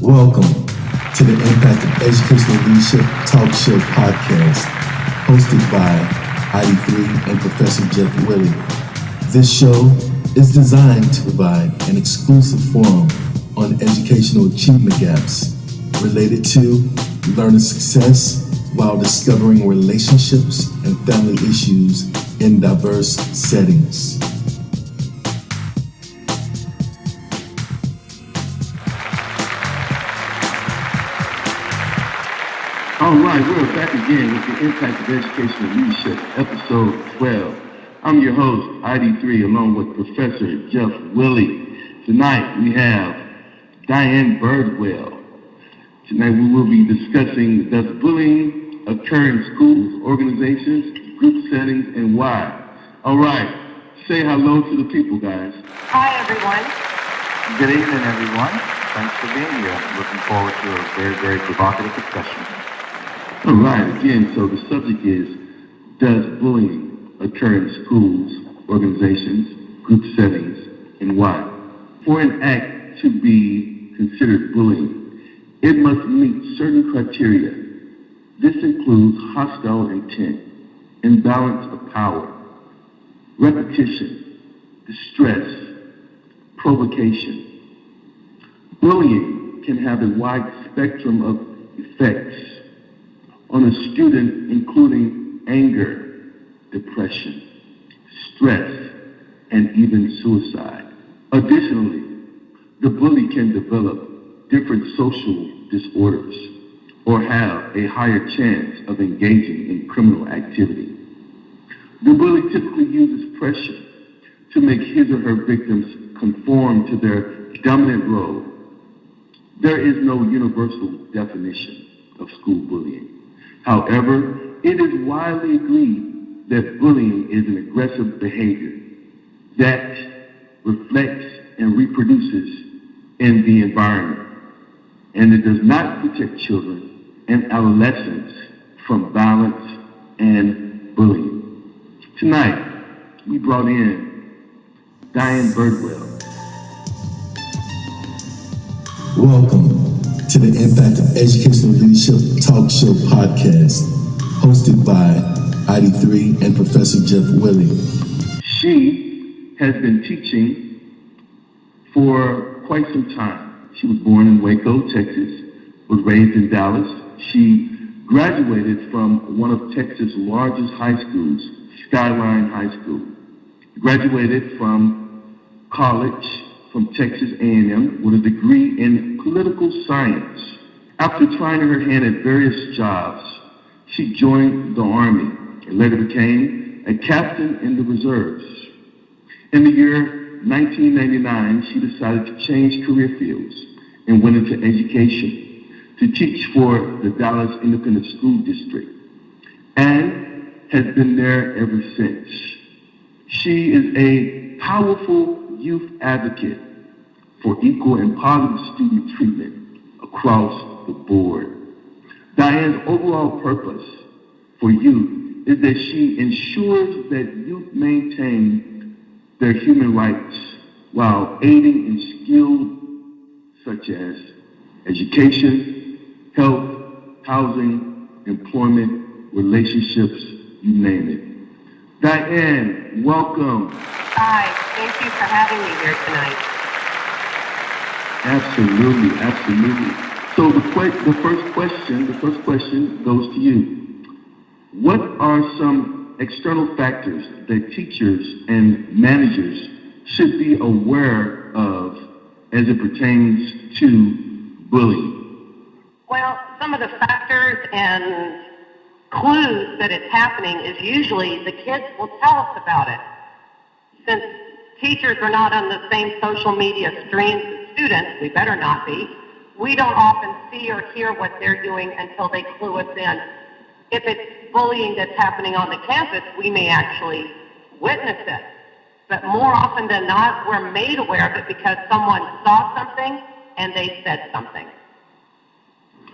Welcome to the Impact of Educational Leadership Talk Show podcast, hosted by ID3 and Professor Jeff Willie. This show is designed to provide an exclusive forum on educational achievement gaps related to learner success while discovering relationships and family issues in diverse settings. All right, we're back again with the Impact of Educational Leadership, episode 12. I'm your host, ID3, along with Professor Jeff Willie. Tonight we have Diane Birdwell. Tonight we will be discussing, does bullying occur in schools, organizations, group settings, and why? All right, say hello to the people, guys. Hi, everyone. Good evening, everyone. Thanks for being here. Looking forward to a very, very provocative discussion. All right, again, so the subject is, does bullying occur in schools, organizations, group settings, and why? For an act to be considered bullying, it must meet certain criteria. This includes hostile intent, imbalance of power, repetition, distress, provocation. Bullying can have a wide spectrum of effects on a student, including anger, depression, stress, and even suicide. Additionally, the bully can develop different social disorders or have a higher chance of engaging in criminal activity. The bully typically uses pressure to make his or her victims conform to their dominant role. There is no universal definition of school bullying. However, it is widely agreed that bullying is an aggressive behavior that reflects and reproduces in the environment, and it does not protect children and adolescents from violence and bullying. Tonight, we brought in Diane Birdwell. Welcome to the Impact of Educational Leadership Talk Show podcast, hosted by ID3 and Professor Jeff Willie. She has been teaching for quite some time. She was born in Waco, Texas, was raised in Dallas. She graduated from one of Texas' largest high schools, Skyline High School. Graduated from college from Texas A&M with a degree in political science. After trying her hand at various jobs, she joined the Army and later became a captain in the reserves. In the year 1999, she decided to change career fields and went into education to teach for the Dallas Independent School District and has been there ever since. She is a powerful youth advocate for equal and positive student treatment across the board. Diane's overall purpose for youth is that she ensures that youth maintain their human rights while aiding in skills such as education, health, housing, employment, relationships, you name it. Diane, welcome. Hi, thank you for having me here tonight. Absolutely, absolutely. So the first question goes to you. What are some external factors that teachers and managers should be aware of as it pertains to bullying? Well, some of the factors and clues that it's happening is usually the kids will tell us about it. Since teachers are not on the same social media streams as students, we better not be, we don't often see or hear what they're doing until they clue us in. If it's bullying that's happening on the campus, we may actually witness it. But more often than not, we're made aware of it because someone saw something and they said something.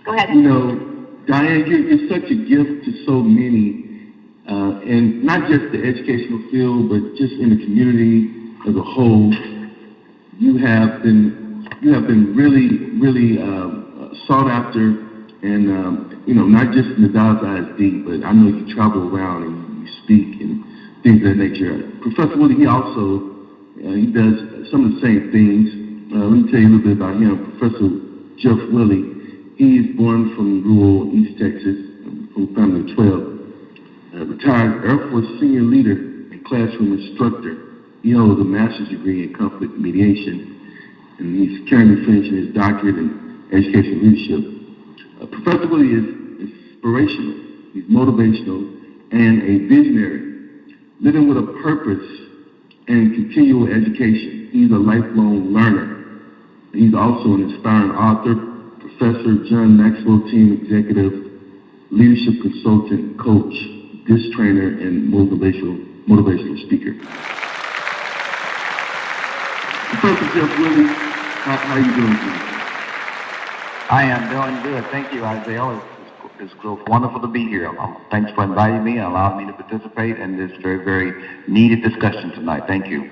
Go ahead. You know, Diane, you're such a gift to so many, and not just the educational field, but just in the community as a whole. You have been really sought after, and not just in the Dallas ISD, but I know you travel around and you speak and things of that nature. Professor Willie, he also he does some of the same things. Let me tell you a little bit about him. Professor Jeff Willie, he is born from rural East Texas, from a family of 12. Retired Air Force senior leader and classroom instructor. He holds a master's degree in conflict mediation, and he's currently finishing his doctorate in education leadership. Professor Willie is inspirational, he's motivational, and a visionary, living with a purpose and continual education. He's a lifelong learner. He's also an inspiring author, professor, John Maxwell Team Executive, leadership consultant, coach, disc trainer, and motivational speaker. Professor Jeff Willie, how are you doing today? I am doing good. Thank you, Isaiah. It's wonderful to be here. Thanks for inviting me and allowing me to participate in this very, very needed discussion tonight. Thank you.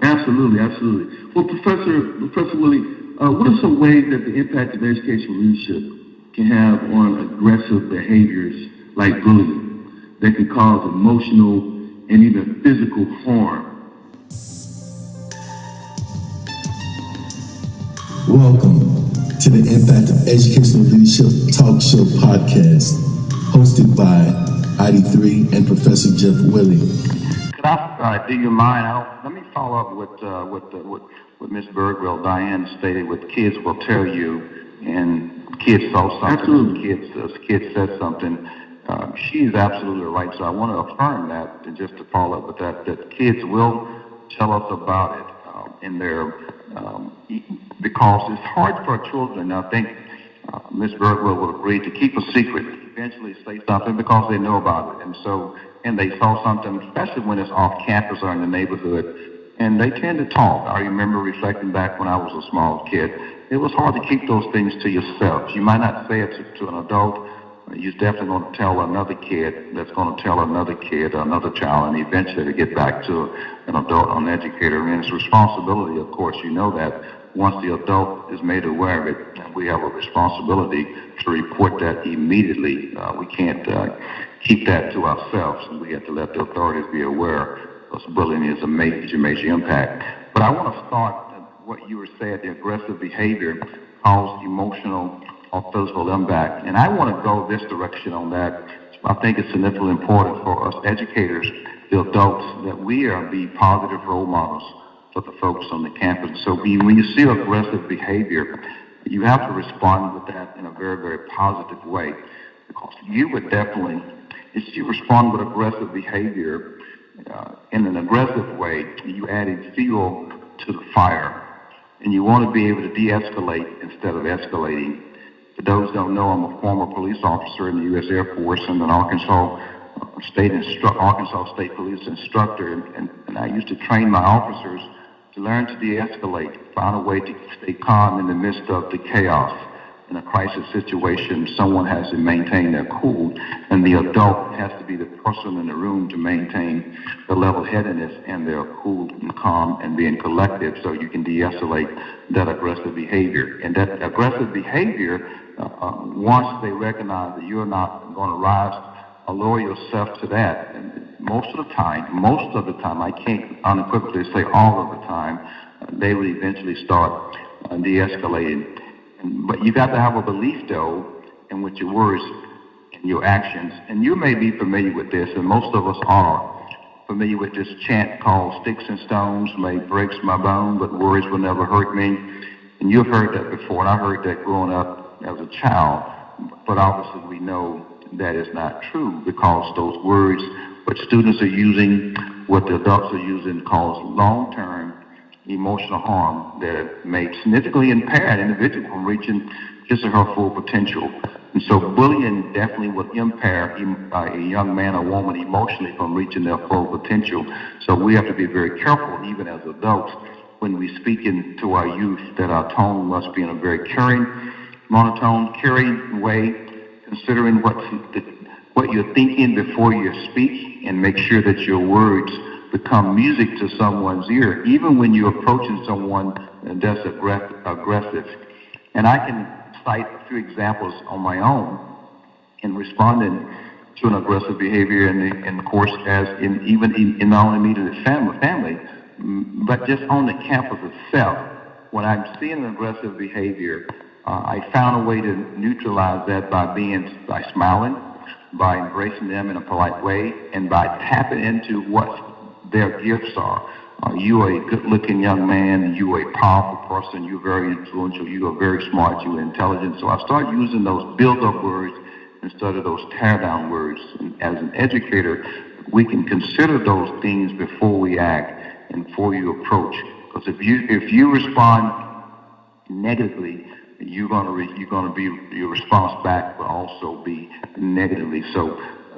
Absolutely, absolutely. Well, Professor Willie, what are some ways that the impact of educational leadership can have on aggressive behaviors like bullying that can cause emotional and even physical harm? Welcome to the Impact of Educational Leadership Talk Show podcast, hosted by ID3 and Professor Jeff Willie. Could I, do you mind? Let me follow up with Ms. Birdwell. Diane stated, "What kids will tell you," and kids saw something. Absolutely. Kids said something. She's absolutely right. So I want to affirm that, and just to follow up with that kids will tell us about it in their. Because it's hard for children, I think Ms. Birdwell will agree, to keep a secret, eventually say something because they know about it. And they saw something, especially when it's off campus or in the neighborhood, and they tend to talk. I remember reflecting back when I was a small kid. It was hard to keep those things to yourself. You might not say it to an adult. You're definitely going to tell another kid that's going to tell another kid, another child, and eventually to get back to an adult, an educator. And it's a responsibility, of course, you know that. Once the adult is made aware of it, we have a responsibility to report that immediately. We can't keep that to ourselves, and we have to let the authorities be aware, because bullying is a major, major impact. But I want to start what you were saying, the aggressive behavior causes emotional or physical impact. And I want to go this direction on that. I think it's significantly important for us educators, the adults, that we be positive role models for the folks on the campus. So when you see aggressive behavior, you have to respond with that in a very, very positive way. Because you would definitely, if you respond with aggressive behavior in an aggressive way, you adding fuel to the fire. And you want to be able to de-escalate instead of escalating. For those who don't know, I'm a former police officer in the U.S. Air Force and an Arkansas State Police instructor, and I used to train my officers to learn to de-escalate, find a way to stay calm in the midst of the chaos. In a crisis situation, someone has to maintain their cool, and the adult has to be the person in the room to maintain the level-headedness and their cool and calm and being collective, so you can de-escalate that aggressive behavior. And that aggressive behavior, once they recognize that you're not going to rise or lower yourself to that, and most of the time, I can't unequivocally say all of the time, they will eventually start de-escalating. But you got to have a belief, though, in what your words and your actions. And you may be familiar with this, and most of us are familiar with this chant called "Sticks and stones may break my bone, but words will never hurt me." And you've heard that before, and I heard that growing up as a child. But obviously we know that is not true, because those words, what students are using, what the adults are using, cause long-term emotional harm that may significantly impair an individual from reaching his or her full potential. And so bullying definitely would impair a young man or woman emotionally from reaching their full potential. So we have to be very careful, even as adults, when we speak to our youth, that our tone must be in a very caring, monotone, caring way, considering what you're thinking before you speak, and make sure that your words become music to someone's ear, even when you're approaching someone that's aggressive. And I can cite a few examples on my own in responding to an aggressive behavior in the course even in my own immediate family, but just on the campus itself. When I'm seeing an aggressive behavior, I found a way to neutralize that by smiling, by embracing them in a polite way, and by tapping into what their gifts are. You are a good-looking young man. You are a powerful person. You're very influential. You are very smart. You are intelligent. So I start using those build-up words instead of those tear-down words. And as an educator, we can consider those things before we act and before you approach. Because if you respond negatively, your response back will also be negatively. So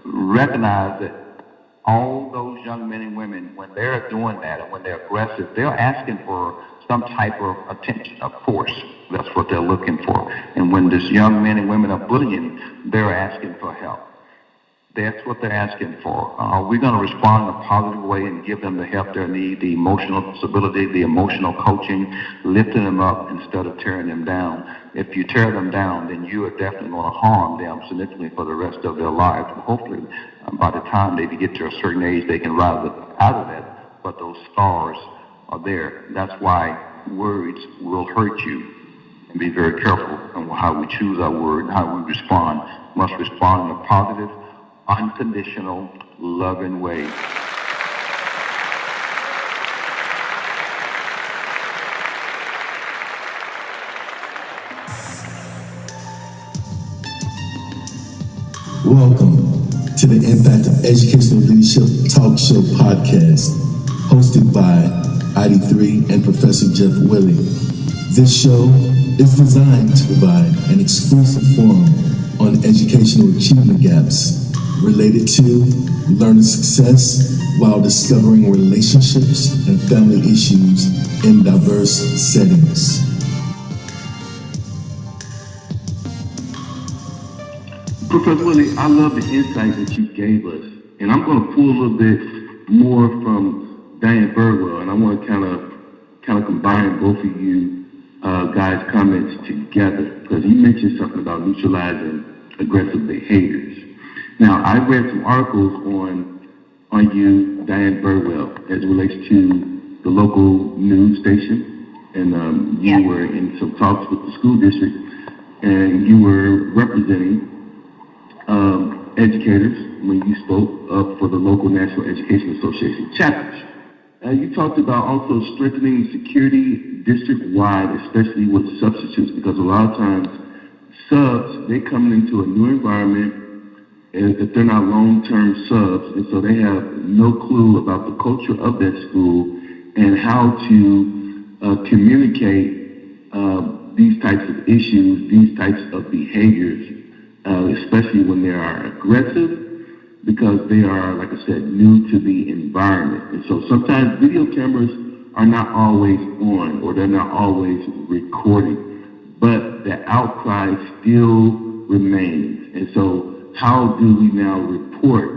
recognize that all those young men and women, when they're doing that and when they're aggressive, they're asking for some type of attention, of course. That's what they're looking for. And when these young men and women are bullying, they're asking for help. That's what they're asking for. We're going to respond in a positive way and give them the help they need, the emotional stability, the emotional coaching, lifting them up instead of tearing them down. If you tear them down, then you are definitely going to harm them significantly for the rest of their lives. And hopefully, by the time they get to a certain age, they can rise out of that, but those scars are there. That's why words will hurt you. And be very careful on how we choose our word and how we respond. We must respond in a positive, unconditional, loving way. Welcome to the Impact of Educational Leadership Talk Show podcast, hosted by ID3 and Professor Jeff Willie. This show is designed to provide an exclusive forum on educational achievement gaps related to learner success while discovering relationships and family issues in diverse settings. Professor Willie, I love the insight that you gave us. And I'm going to pull a little bit more from Diane Birdwell, and I want to kind of combine both of you guys' comments together, because you mentioned something about neutralizing aggressive behaviors. Now, I read some articles on you, Diane Birdwell, as it relates to the local news station, and you were in some talks with the school district, and you were representing educators when you spoke up for the local National Education Association chapters. You talked about also strengthening security district-wide, especially with substitutes, because a lot of times subs, they come into a new environment, and if they're not long-term subs, and so they have no clue about the culture of that school and how to communicate these types of issues, these types of behaviors, especially when they are aggressive, because they are, like I said, new to the environment. And so sometimes video cameras are not always on, or they're not always recording, but the outcry still remains. And so how do we now report?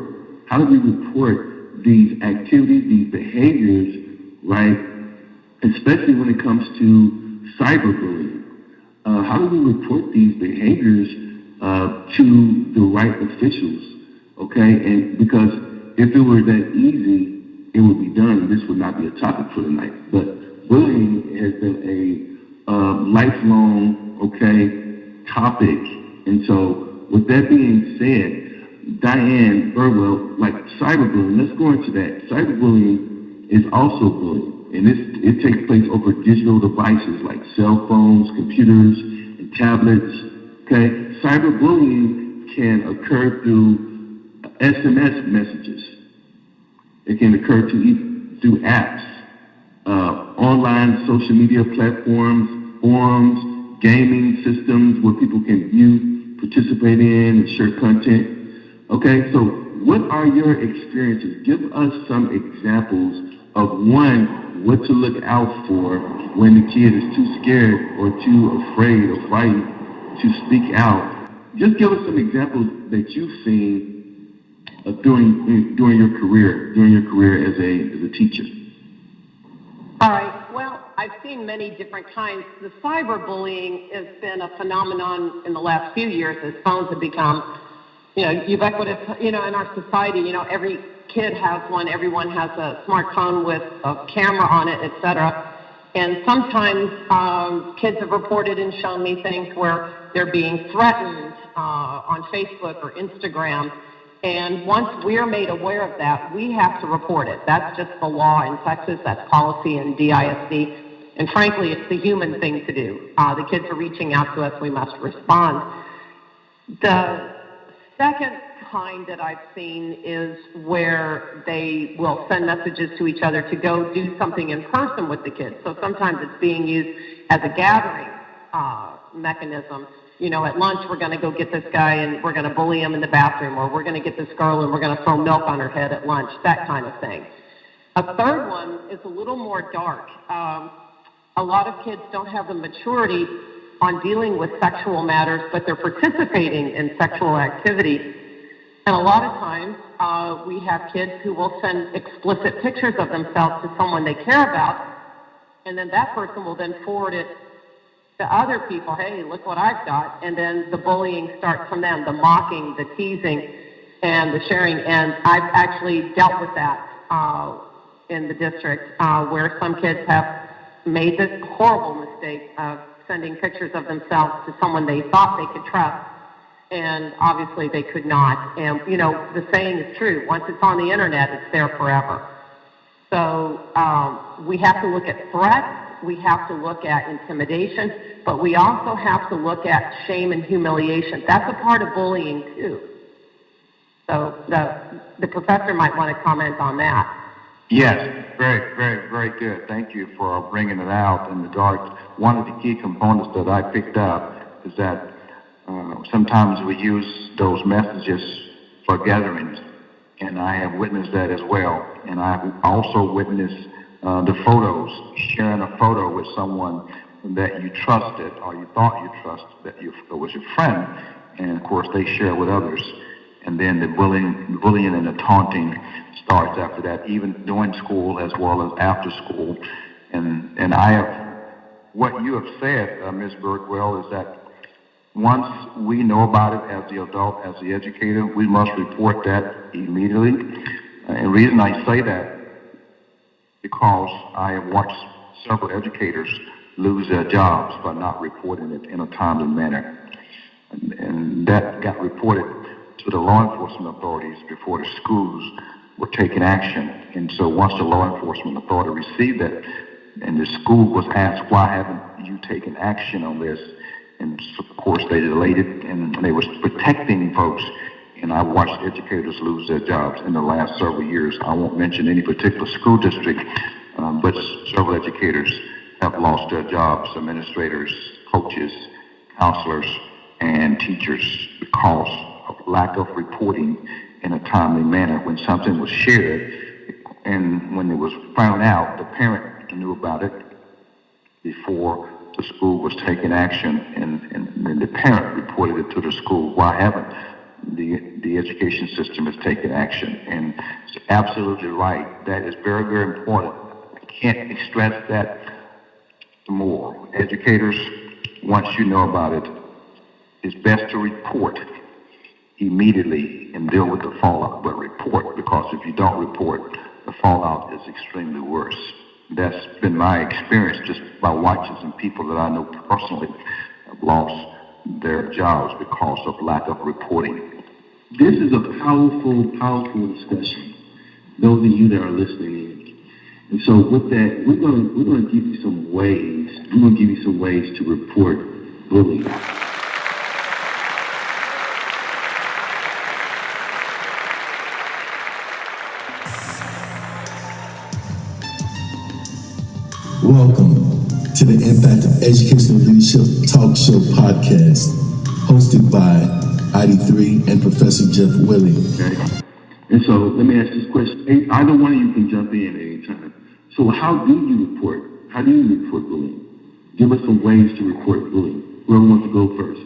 How do we report these activities, these behaviors, right? Especially when it comes to cyberbullying. How do we report these behaviors to the right officials? Okay, and because if it were that easy, it would be done. This would not be a topic for tonight. But bullying has been a lifelong, topic. And so with that being said, Diane Birdwell, like cyberbullying, let's go into that. Cyberbullying is also bullying. And it takes place over digital devices like cell phones, computers, and tablets. Okay, cyberbullying can occur through SMS messages. It can occur through apps, online social media platforms, forums, gaming systems where people can view, participate in, and share content. Okay, so what are your experiences? Give us some examples of one, what to look out for when the kid is too scared or too afraid or frightened to speak out. Just give us some examples that you've seen during your career as a teacher. All right. Well, I've seen many different kinds. The cyberbullying has been a phenomenon in the last few years as phones have become, ubiquitous, in our society. Every kid has one. Everyone has a smartphone with a camera on it, etc. And sometimes kids have reported and shown me things where they're being threatened on Facebook or Instagram. And once we're made aware of that, we have to report it. That's just the law in Texas. That's policy in DISD. And frankly, it's the human thing to do. The kids are reaching out to us. We must respond. The second kind that I've seen is where they will send messages to each other to go do something in person with the kids. So sometimes it's being used as a gathering mechanism. At lunch, we're going to go get this guy and we're going to bully him in the bathroom, or we're going to get this girl and we're going to throw milk on her head at lunch, that kind of thing. A third one is a little more dark. A lot of kids don't have the maturity on dealing with sexual matters, but they're participating in sexual activity. And a lot of times, we have kids who will send explicit pictures of themselves to someone they care about, and then that person will then forward it to other people. Hey, look what I've got. And then the bullying starts from them, the mocking, the teasing, and the sharing. And I've actually dealt with that in the district, where some kids have made this horrible mistake of sending pictures of themselves to someone they thought they could trust, and obviously they could not. And, the saying is true. Once it's on the internet, it's there forever. So we have to look at threats. We have to look at intimidation, but we also have to look at shame and humiliation. That's a part of bullying, too. So the professor might want to comment on that. Yes, very, very, very good. Thank you for bringing it out in the dark. One of the key components that I picked up is that sometimes we use those messages for gatherings, and I have witnessed that as well. And I've also witnessed the photos, sharing a photo with someone that you trusted or you thought you trusted, that was your friend, and of course they share with others. And then the bullying and the taunting starts after that, even during school as well as after school. And I have, what you have said, Ms. Birdwell, is that once we know about it as the adult, as the educator, we must report that immediately. And the reason I say that, because I have watched several educators lose their jobs by not reporting it in a timely manner. And that got reported to the law enforcement authorities before the schools were taking action. And so once the law enforcement authority received that, and the school was asked, why haven't you taken action on this? And so, of course, they delayed it, and they were protecting folks. And I watched educators lose their jobs in the last several years. I won't mention any particular school district, but several educators have lost their jobs, administrators, coaches, counselors, and teachers, because of lack of reporting in a timely manner when something was shared. And when it was found out, the parent knew about it before the school was taking action, and then the parent reported it to the school. Why haven't the education system has taken action? And it's absolutely right. That is very, very important. I can't stress that more. Educators, once you know about it, it's best to report immediately and deal with the fallout, but report, because if you don't report, the fallout is extremely worse. That's been my experience just by watching some people that I know personally have lost their jobs because of lack of reporting. This is a powerful, powerful discussion. Those of you that are listening in. And so with that, we're going to give you some ways. We're going to give you some ways to report bullying. Welcome to the Impact of Educational Leadership Talk Show podcast, hosted by ID3 and Professor Jeff Willie. Okay. And so let me ask this question. Hey, either one of you can jump in at any time. So how do you report? How do you report bullying? Give us some ways to report bullying. Whoever wants to go first.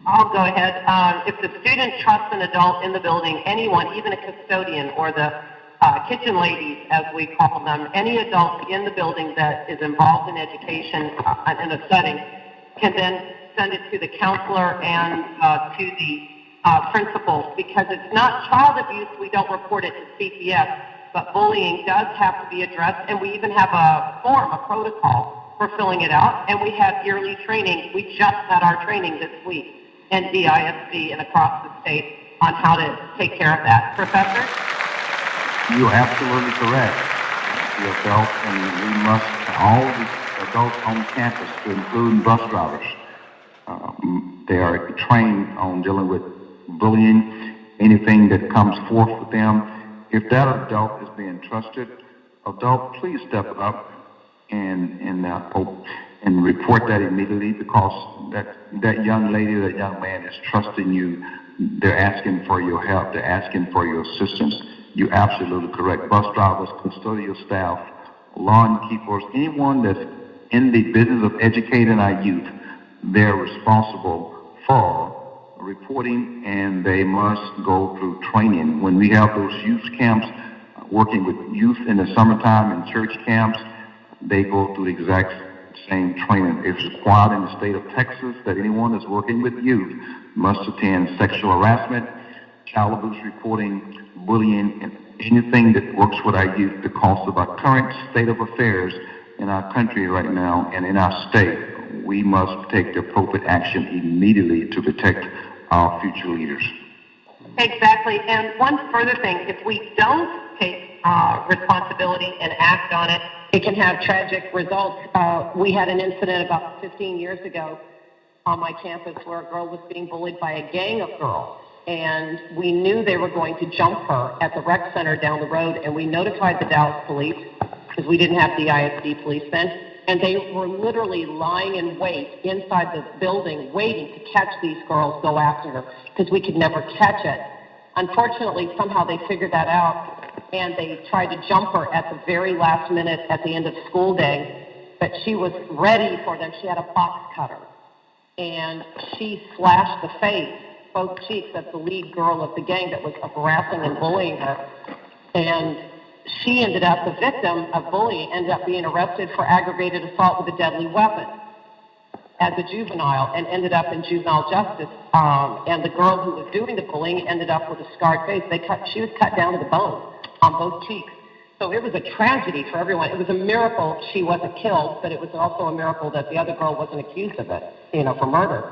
I'll go ahead. If the student trusts an adult in the building, anyone, even a custodian or the kitchen ladies, as we call them, any adult in the building that is involved in education in a setting can then send it to the counselor and to the principals, because it's not child abuse. We don't report it to CPS, but bullying does have to be addressed, and we even have a form, a protocol for filling it out, and we have yearly training. We just had our training this week in DISD and across the state on how to take care of that. Professor? You're absolutely correct. The adults, and we must, all the adults on campus, to include bus drivers, they are trained on dealing with bullying, anything that comes forth with them. If that adult is being trusted, adult, please step up and report that immediately, because that young lady, that young man is trusting you. They're asking for your help. They're asking for your assistance. You're absolutely correct. Bus drivers, custodial staff, lawn keepers, anyone that's in the business of educating our youth, they're responsible for reporting, and they must go through training. When we have those youth camps, working with youth in the summertime and church camps, they go through the exact same training. It's required in the state of Texas that anyone that's working with youth must attend sexual harassment, child abuse reporting, bullying, and anything that works with our youth, because of our current state of affairs in our country right now and in our state. We must take the appropriate action immediately to protect our future leaders. Exactly. And one further thing, if we don't take responsibility and act on it, it can have tragic results. We had an incident about 15 years ago on my campus where a girl was being bullied by a gang of girls. And we knew they were going to jump her at the rec center down the road, and we notified the Dallas police, because we didn't have the ISD police then. And they were literally lying in wait inside the building, waiting to catch these girls, go after her, because we could never catch it. Unfortunately, somehow they figured that out, and they tried to jump her at the very last minute at the end of school day. But she was ready for them. She had a box cutter, and she slashed the face, both cheeks, of the lead girl of the gang that was harassing and bullying her. And she ended up, the victim of bullying, ended up being arrested for aggravated assault with a deadly weapon as a juvenile, and ended up in juvenile justice. And the girl who was doing the bullying ended up with a scarred face. She was cut down to the bone on both cheeks. So it was a tragedy for everyone. It was a miracle she wasn't killed, but it was also a miracle that the other girl wasn't accused of it, for murder.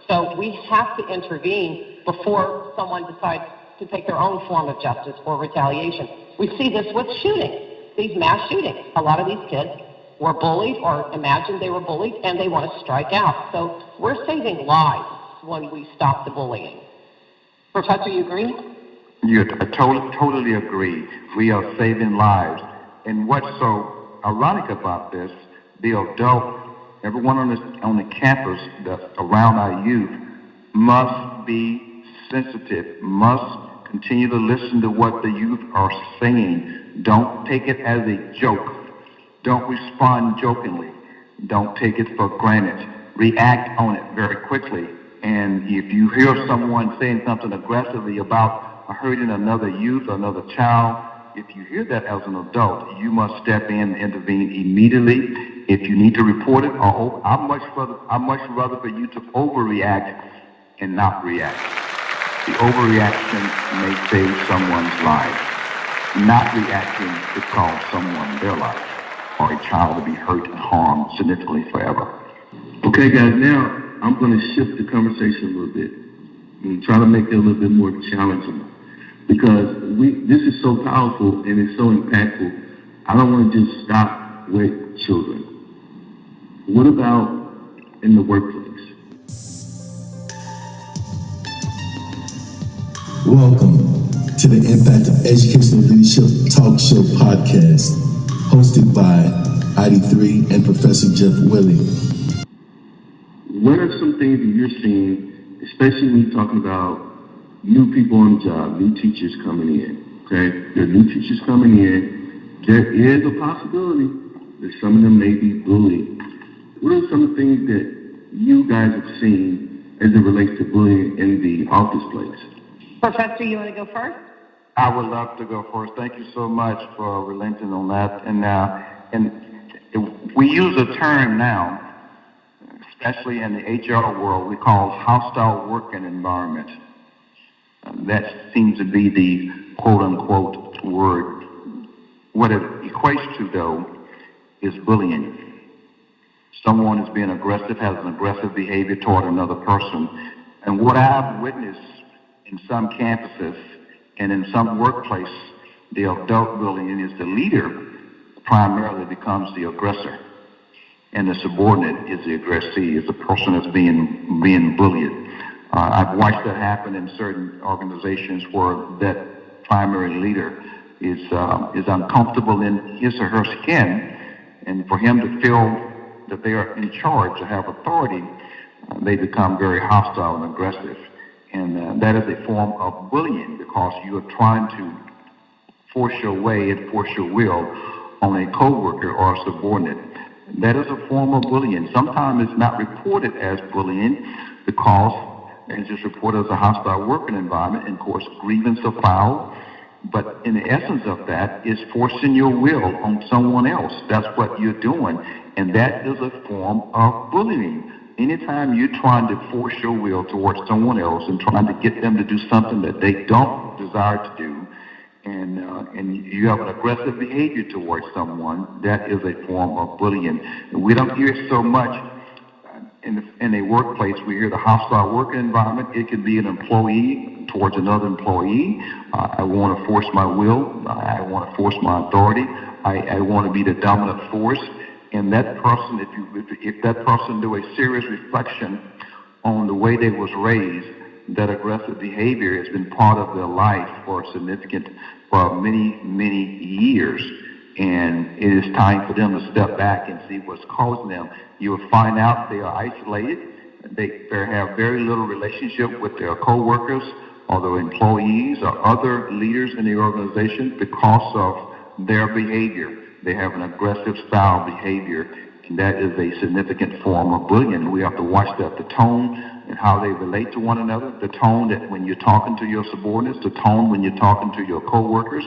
So we have to intervene before someone decides to take their own form of justice or retaliation. We see this with shootings, these mass shootings. A lot of these kids were bullied or imagined they were bullied, and they want to strike out. So we're saving lives when we stop the bullying. Professor, you agree? I totally agree. We are saving lives. And what's so ironic about this, the adult, everyone on the campus that's around our youth must be sensitive, must continue to listen to what the youth are saying. Don't take it as a joke. Don't respond jokingly. Don't take it for granted. React on it very quickly. And if you hear someone saying something aggressively about hurting another youth, another child, if you hear that as an adult, you must step in and intervene immediately. If you need to report it, I'd much rather for you to overreact and not react. The overreaction may save someone's life. Not reacting could cause someone their life or a child to be hurt and harmed significantly forever. Okay, guys, now I'm going to shift the conversation a little bit and try to make it a little bit more challenging, because this is so powerful and it's so impactful. I don't want to just stop with children. What about in the workplace? Welcome to the Impact of Educational Leadership Talk Show podcast, hosted by ID3 and Professor Jeff Willie. What are some things that you're seeing, especially when you're talking about new people on the job, new teachers coming in, okay? There are new teachers coming in. There is a possibility that some of them may be bullied. What are some of the things that you guys have seen as it relates to bullying in the office place? Professor, you want to go first? I would love to go first. Thank you so much for relenting on that. And we use a term now, especially in the HR world, we call hostile working environment. That seems to be the quote-unquote word. What it equates to, though, is bullying. Someone is being aggressive, has an aggressive behavior toward another person. And what I've witnessed in some campuses and in some workplace, the adult bullying is the leader primarily becomes the aggressor, and the subordinate is the aggressee, is the person that's being bullied. I've watched that happen in certain organizations where that primary leader is uncomfortable in his or her skin, and for him to feel that they are in charge, to have authority, they become very hostile and aggressive. And that is a form of bullying, because you are trying to force your way and force your will on a coworker or a subordinate. That is a form of bullying. Sometimes it's not reported as bullying because it's just reported as a hostile working environment, and of course grievance are filed. But in the essence of that is forcing your will on someone else. That's what you're doing, and that is a form of bullying. Anytime you're trying to force your will towards someone else and trying to get them to do something that they don't desire to do, and you have an aggressive behavior towards someone, that is a form of bullying. And we don't hear it so much in a workplace. We hear the hostile working environment. It could be an employee towards another employee. I want to force my will. I want to force my authority. I want to be the dominant force. And that person, if that person do a serious reflection on the way they was raised, that aggressive behavior has been part of their life for many, many years. And it is time for them to step back and see what's causing them. You will find out they are isolated. They have very little relationship with their co-workers or their employees or other leaders in the organization because of their behavior. They have an aggressive style behavior, and that is a significant form of bullying. We have to watch that, the tone and how they relate to one another, the tone that when you're talking to your subordinates, the tone when you're talking to your co-workers,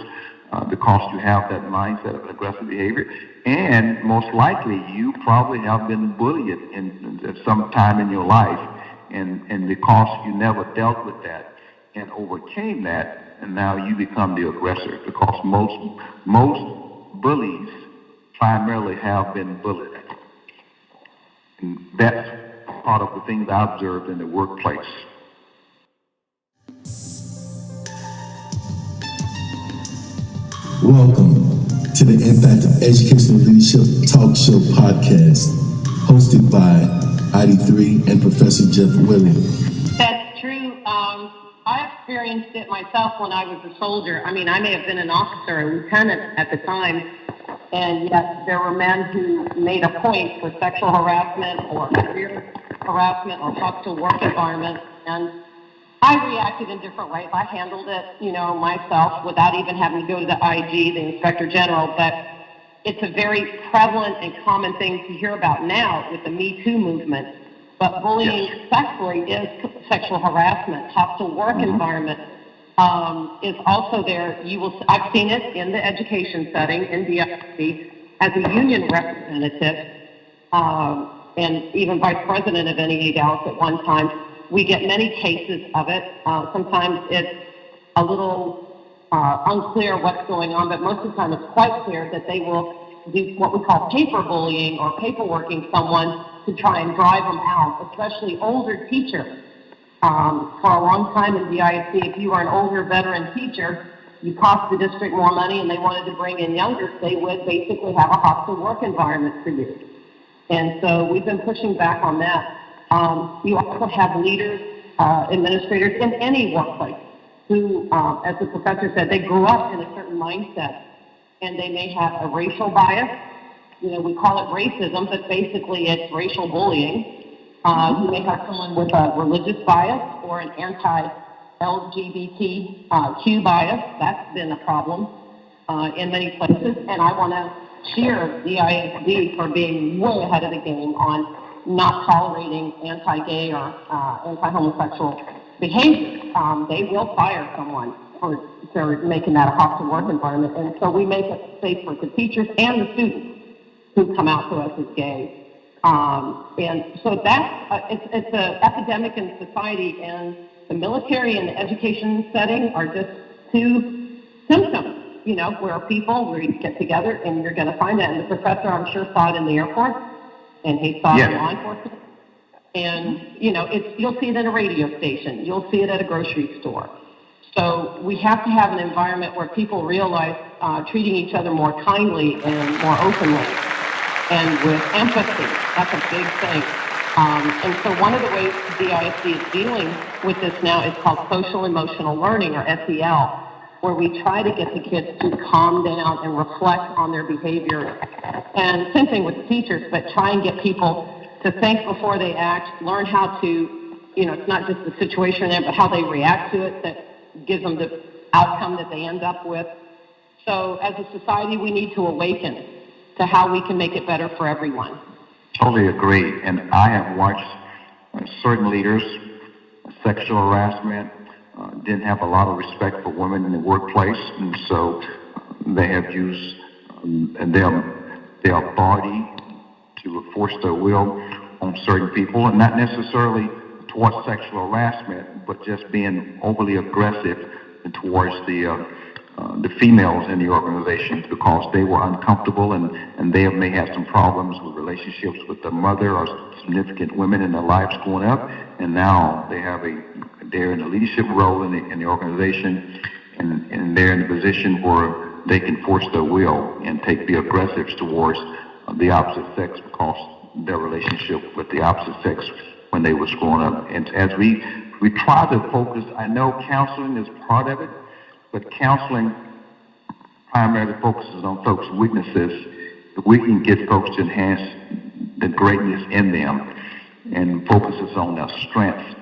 because you have that mindset of aggressive behavior. And most likely, you probably have been bullied at some time in your life, and because you never dealt with that and overcame that, and now you become the aggressor, because most bullies primarily have been bullied. And that's part of the things I observed in the workplace. Welcome to the Impact of Educational Leadership Talk Show podcast, hosted by ID3 and Professor Jeff Willie. That's true. I experienced it myself when I was a soldier. I mean, I may have been an officer, a lieutenant at the time, and yet there were men who made a point for sexual harassment or career harassment or hostile work environment, and I reacted in different ways. I handled it, myself without even having to go to the IG, the Inspector General, but it's a very prevalent and common thing to hear about now with the Me Too movement. But bullying sexually is sexual harassment. Hostile work environment is also there. I've seen it in the education setting in DFC as a union representative and even vice president of NEA Dallas at one time. We get many cases of it. Sometimes it's a little unclear what's going on, but most of the time it's quite clear that they will do what we call paper bullying or paperworking someone to try and drive them out, especially older teachers. For a long time in DISD, if you are an older veteran teacher, you cost the district more money and they wanted to bring in younger, they would basically have a hostile work environment for you. And so we've been pushing back on that. You also have leaders, administrators in any workplace who, as the professor said, they grew up in a certain mindset and they may have a racial bias. We call it racism, but basically it's racial bullying. You may have someone with a religious bias or an anti-LGBTQ bias. That's been a problem in many places. And I want to cheer DISD for being way ahead of the game on not tolerating anti-gay or anti-homosexual behavior. They will fire someone for making that a hostile work environment. And so we make it safe for the teachers and the students who come out to us as gay. And so that's, it's an epidemic in society, and the military and the education setting are just two symptoms, where people, we get together and you're going to find that. And the professor, I'm sure, saw it in the Air Force, and he saw it in law enforcement. And, you'll see it in a radio station. You'll see it at a grocery store. So we have to have an environment where people realize treating each other more kindly and more openly and with empathy. That's a big thing. And so one of the ways DISD is dealing with this now is called social emotional learning, or SEL, where we try to get the kids to calm down and reflect on their behavior. And same thing with the teachers, but try and get people to think before they act, learn how to, it's not just the situation there, but how they react to it that gives them the outcome that they end up with. So as a society, we need to awaken to how we can make it better for everyone. Totally agree. And I have watched certain leaders, sexual harassment, didn't have a lot of respect for women in the workplace, and so they have used their authority to force their will on certain people, and not necessarily towards sexual harassment, but just being overly aggressive towards the females in the organization, because they were uncomfortable and they may have some problems with relationships with the mother or significant women in their lives growing up, and now they're in a leadership role in the organization, and they're in a position where they can force their will and be aggressive towards the opposite sex because their relationship with the opposite sex when they was growing up. And as we try to focus, I know counseling is part of it, but counseling primarily focuses on folks' weaknesses. If we can get folks to enhance the greatness in them and focuses on their strengths,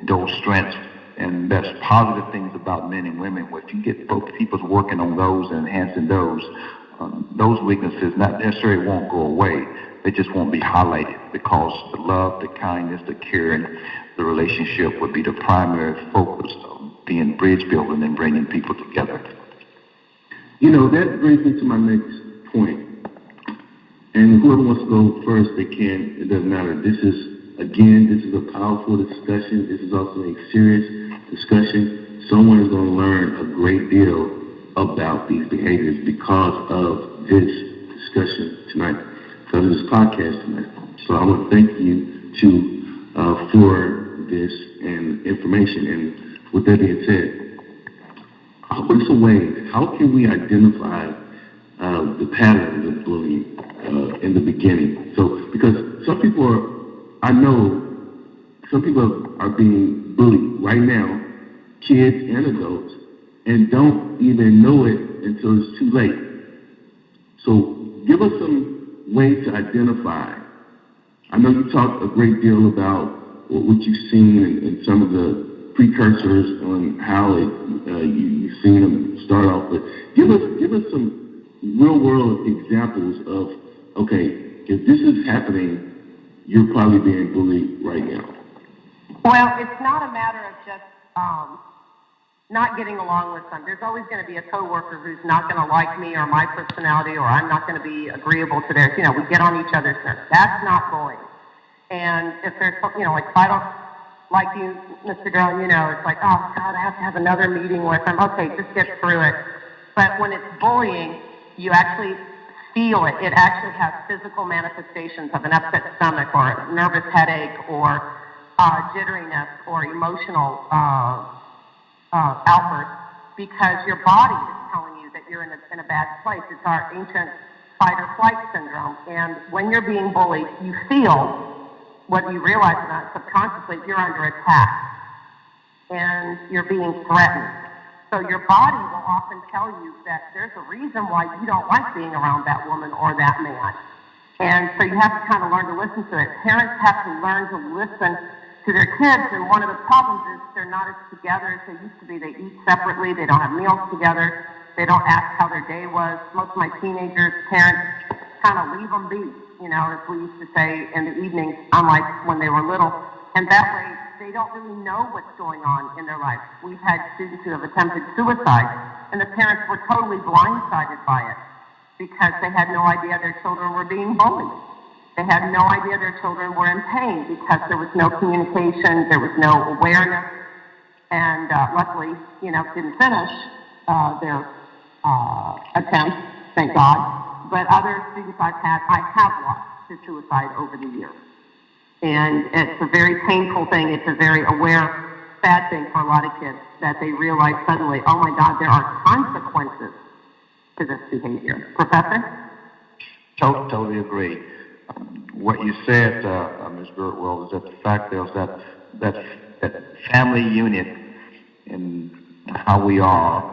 those strengths, and that's positive things about men and women. If you get both people working on those and enhancing those weaknesses not necessarily won't go away. They just won't be highlighted, because the love, the kindness, the caring, the relationship would be the primary focus of being bridge building and bringing people together. That brings me to my next point. And whoever wants to go first, they can. It doesn't matter. This is a powerful discussion. This is also a serious discussion. Someone is going to learn a great deal about these behaviors because of this discussion tonight, because of this podcast tonight. So I want to thank you for this and information. And with that being said, what are some ways, how can we identify the patterns of bullying in the beginning? So, because some people are being bullied right now, kids and adults, and don't even know it until it's too late. So give us some ways to identify. I know you talked a great deal about what you've seen and some of the precursors on how you've seen them start off, but give us some real-world examples of, okay, if this is happening, you're probably being bullied right now. Well, it's not a matter of just not getting along with them. There's always going to be a coworker who's not going to like me or my personality, or I'm not going to be agreeable to theirs. We get on each other's nerves. That's not bullying. And if there's, like if I don't like you, Mr. Girl, it's like, oh God, I have to have another meeting with them. Okay, just get through it. But when it's bullying, you actually feel it. It actually has physical manifestations of an upset stomach or a nervous headache or jitteriness or emotional outburst, because your body is telling you that you're in a bad place. It's our ancient fight or flight syndrome. And when you're being bullied, you feel, whether you realize it or not, subconsciously, you're under attack and you're being threatened. So your body will often tell you that there's a reason why you don't like being around that woman or that man. And so you have to kind of learn to listen to it. Parents have to learn to listen to their kids, and one of the problems is they're not as together as they used to be. They eat separately, they don't have meals together, they don't ask how their day was. Most of my teenagers' parents kind of leave them be, as we used to say in the evenings, unlike when they were little. And that way they don't really know what's going on in their life. We've had students who have attempted suicide, and the parents were totally blindsided by it because they had no idea their children were being bullied. They had no idea their children were in pain because there was no communication, there was no awareness, and luckily, didn't finish their attempt, thank God. But other students I have lost to suicide over the years. And it's a very painful thing. It's a very aware, sad thing for a lot of kids that they realize suddenly, oh my God, there are consequences to this behavior. Professor? Totally agree. What you said, Ms. Birdwell, is that the fact is that family unit and how we are,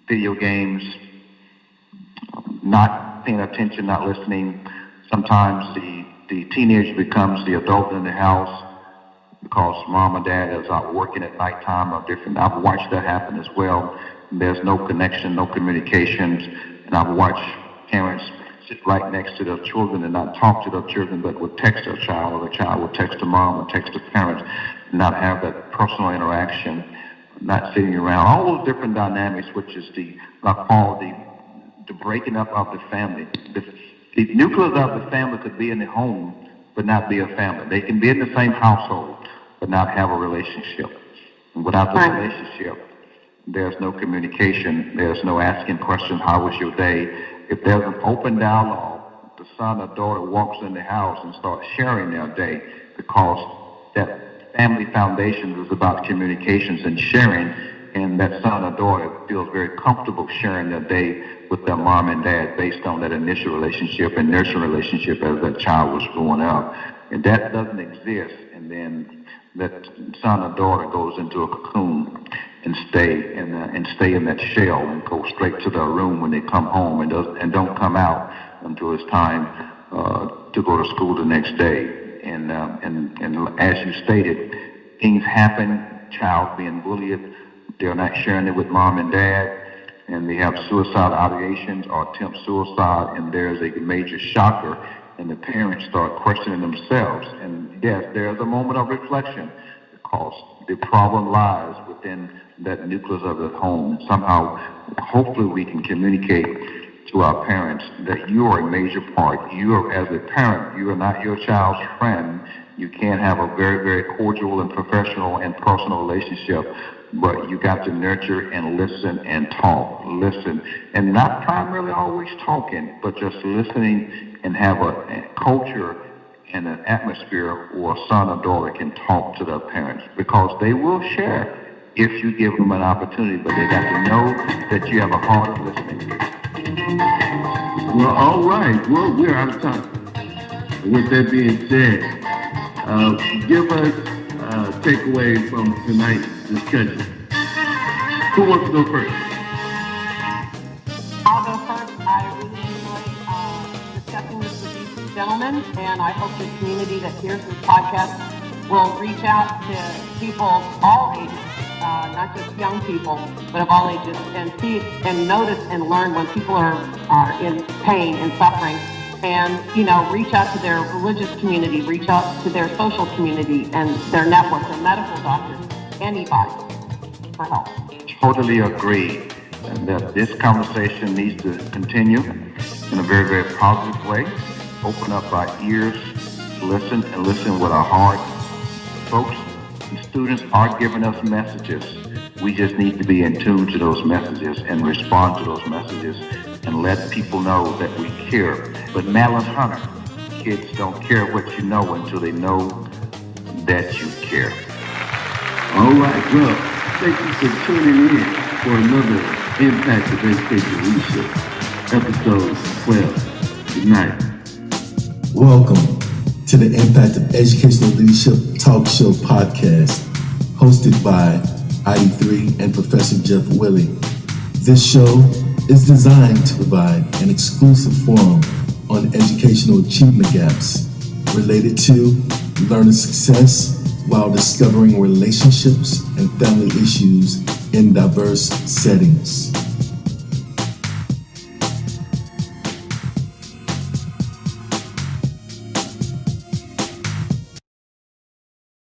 video games, not paying attention, not listening. Sometimes the teenager becomes the adult in the house because mom and dad is out working at nighttime or different. I've watched that happen as well. There's no connection, no communications, and I've watched parents sit right next to their children and not talk to their children, but would text their child, or the child would text the mom or text the parent, and not have that personal interaction, not sitting around. All those different dynamics, which is I call the breaking up of the family. The nucleus of the family could be in the home, but not be a family. They can be in the same household, but not have a relationship. And without the relationship, there's no communication. There's no asking questions, how was your day? If there's an open dialogue, the son or daughter walks in the house and starts sharing their day, because that family foundation is about communications and sharing, and that son or daughter feels very comfortable sharing their day with their mom and dad based on that initial relationship and nurturing relationship as that child was growing up. And that doesn't exist, and then that son or daughter goes into a cocoon and stay in that shell and go straight to their room when they come home and don't come out until it's time to go to school the next day. And as you stated, things happen, child being bullied, they're not sharing it with mom and dad, and they have suicide ideations or attempt suicide, and there's a major shocker, and the parents start questioning themselves. And yes, there's a moment of reflection, because the problem lies within that nucleus of the home. Somehow, hopefully we can communicate to our parents that you are a major part. You are, as a parent, you are not your child's friend. You can't have a very, very cordial and professional and personal relationship, but you got to nurture and listen and talk. Listen, and not primarily always talking, but just listening, and have a culture and an atmosphere where a son or daughter can talk to their parents, because they will share if you give them an opportunity, but they got to know that you have a heart of listening. Well, all right. Well, we're out of time. With that being said, give us a takeaway from tonight's discussion. Who wants to go first? I'll go first. I really enjoyed discussing this with these gentlemen, and I hope the community that hears this podcast will reach out to people of all ages, not just young people, but of all ages, and see and notice and learn when people are in pain and suffering, and reach out to their religious community, reach out to their social community and their network, their medical doctors, anybody for help. Totally agree, and that this conversation needs to continue in a very, very positive way. Open up our ears, listen, and listen with our heart. Folks, the students are giving us messages. We just need to be in tune to those messages and respond to those messages and let people know that we care. But Madeline Hunter, kids don't care what you know until they know that you care. All right. Well, thank you for tuning in for another Impact of Education Leadership, episode 12. Good night. Welcome to the Impact of Educational Leadership Talk Show podcast, hosted by ID3 and Professor Jeff Willie. This show is designed to provide an exclusive forum on educational achievement gaps related to learner success while discovering relationships and family issues in diverse settings.